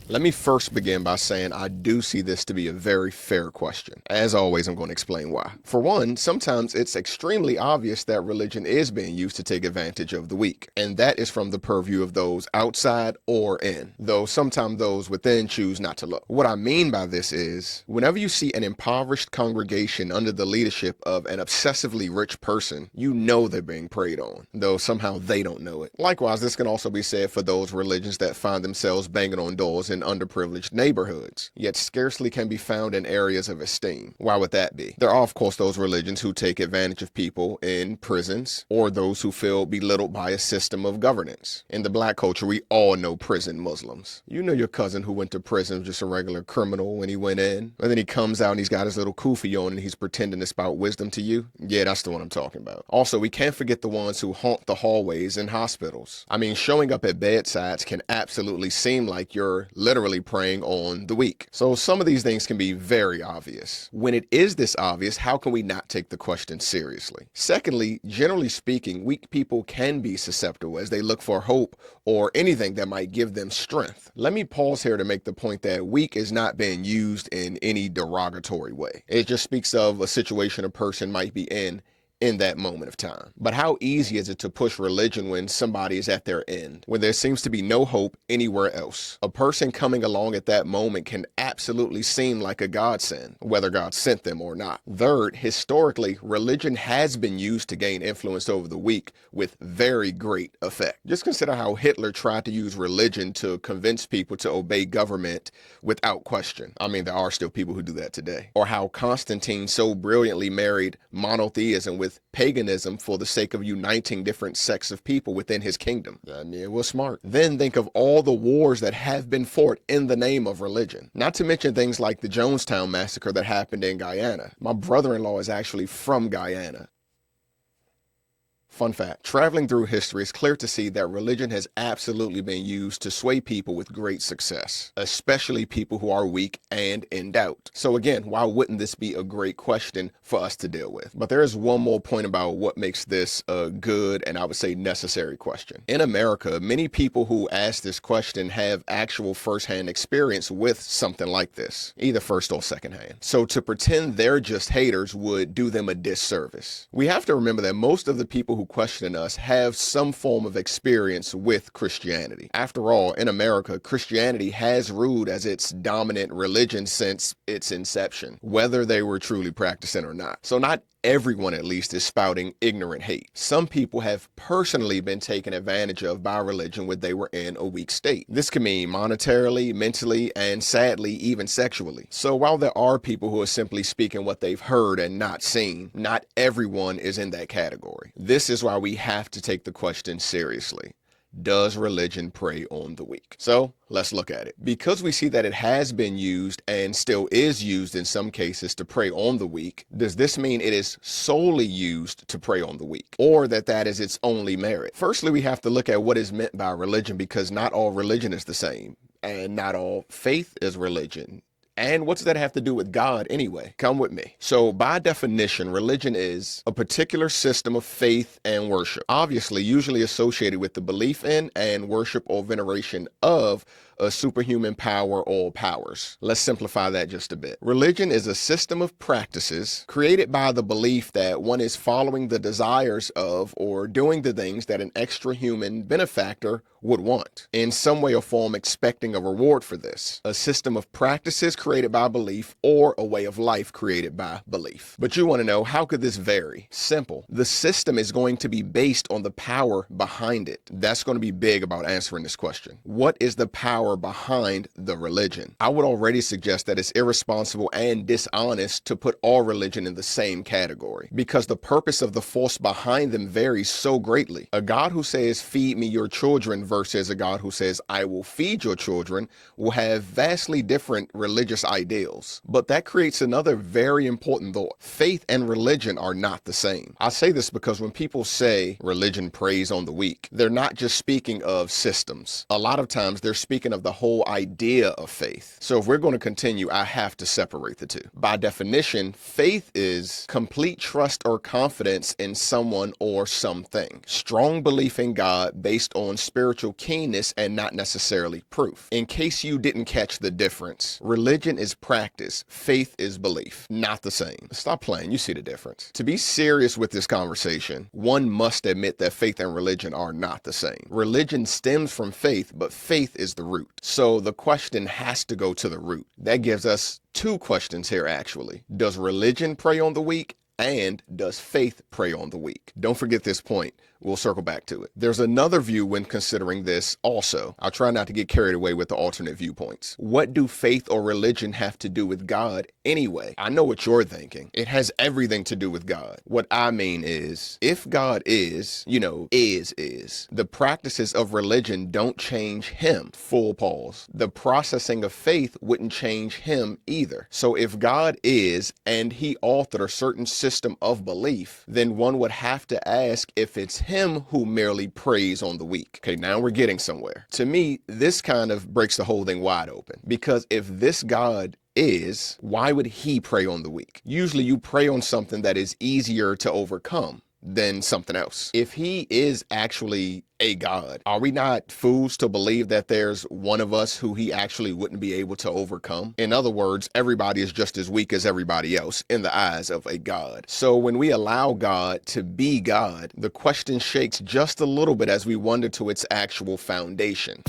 Let me first begin by saying I do see this to be a very fair question. As always, I'm going to explain why. For one, sometimes it's extremely obvious that religion is being used to take advantage of the weak, and that is from the purview of those outside or in, though sometimes those within choose not to look. What I mean by this is, whenever you see an impoverished congregation under the leadership of an obsessively rich person, you know they're being preyed on, though somehow they don't know it. Likewise, this can also be said for those religions that find themselves banging on doors in underprivileged neighborhoods, yet scarcely can be found in areas of esteem. Why would that be? There are of course those religions who take advantage of people in prisons, or those who feel belittled by a system of governance. In the black culture, we all know prison Muslims. You know your cousin who went to prison was just a regular criminal when he went in, and then he comes out and he's got his little kufi on and he's pretending to spout wisdom to you. Yeah, that's the one I'm talking about. Also, we can't forget the ones who haunt the hallways in hospitals. I mean, showing up at bedsides can absolutely seem like you're literally preying on the weak. So some of these things can be very obvious. When it is this obvious, how can we not take the question seriously? Secondly, generally speaking, weak people can be susceptible as they look for hope or anything that might give them strength. Let me pause here to make the point that weak is not being used in any derogatory way. It just speaks of a situation a person might be in that moment of time. But how easy is it to push religion when somebody is at their end, when there seems to be no hope anywhere else? A person coming along at that moment can absolutely seem like a godsend, whether God sent them or not. Third, historically, religion has been used to gain influence over the weak with very great effect. Just consider how Hitler tried to use religion to convince people to obey government without question. I mean, there are still people who do that today. Or how Constantine so brilliantly married monotheism with paganism for the sake of uniting different sects of people within his kingdom. I mean, it was smart. Then think of all the wars that have been fought in the name of religion. Not to mention things like the Jonestown massacre that happened in Guyana. My brother-in-law is actually from Guyana. Fun fact, traveling through history, it's clear to see that religion has absolutely been used to sway people with great success, especially people who are weak and in doubt. So again, why wouldn't this be a great question for us to deal with? But there is one more point about what makes this a good and I would say necessary question. In America, many people who ask this question have actual firsthand experience with something like this, either first or secondhand. So to pretend they're just haters would do them a disservice. We have to remember that most of the people who question us have some form of experience with Christianity. After all, in America, Christianity has ruled as its dominant religion since its inception, whether they were truly practicing or not. So not everyone at least is spouting ignorant hate. Some people have personally been taken advantage of by religion when they were in a weak state. This can mean monetarily, mentally, and sadly, even sexually. So while there are people who are simply speaking what they've heard and not seen, not everyone is in that category. This is why we have to take the question seriously. Does religion prey on the weak? So let's look at it. Because we see that it has been used and still is used in some cases to prey on the weak, does this mean it is solely used to prey on the weak, or that is its only merit? Firstly, we have to look at what is meant by religion, because not all religion is the same, and not all faith is religion. And what does that have to do with God anyway? Come with me. So by definition, religion is a particular system of faith and worship, obviously usually associated with the belief in and worship or veneration of a superhuman power or powers. Let's simplify that just a bit. Religion is a system of practices created by the belief that one is following the desires of or doing the things that an extra human benefactor would want, in some way or form expecting a reward for this. A system of practices created by belief, or a way of life created by belief. But you want to know, how could this vary? Simple. The system is going to be based on the power behind it. That's going to be big about answering this question. What is the power behind the religion? I would already suggest that it's irresponsible and dishonest to put all religion in the same category, because the purpose of the force behind them varies so greatly. A God who says, "Feed me your children," versus a God who says, "I will feed your children," will have vastly different religious ideals. But that creates another very important thought. Faith and religion are not the same. I say this because when people say religion preys on the weak, they're not just speaking of systems. A lot of times they're speaking of the whole idea of faith. So if we're going to continue, I have to separate the two. By definition, faith is complete trust or confidence in someone or something. Strong belief in God based on spiritual spiritual keenness and not necessarily proof. In case you didn't catch the difference, religion is practice, faith is belief. Not the same. Stop playing, you see the difference. To be serious with this conversation, one must admit that faith and religion are not the same. Religion stems from faith, but faith is the root. So the question has to go to the root. That gives us two questions here actually. Does religion prey on the weak? And does faith prey on the weak? Don't forget this point. We'll circle back to it. There's another view when considering this also. I'll try not to get carried away with the alternate viewpoints. What do faith or religion have to do with God anyway? I know what you're thinking. It has everything to do with God. What I mean is, if God is, is, the practices of religion don't change him. Full pause. The processing of faith wouldn't change him either. So if God is, and he authored a certain system of belief, then one would have to ask if it's him who merely preys on the weak. Okay, now we're getting somewhere. To me, this kind of breaks the whole thing wide open, because if this God is, why would he prey on the weak? Usually you prey on something that is easier to overcome than something else. If he is actually a God, are we not fools to believe that there's one of us who he actually wouldn't be able to overcome? In other words, everybody is just as weak as everybody else in the eyes of a God. So when we allow God to be God, the question shakes just a little bit as we wonder to its actual foundation.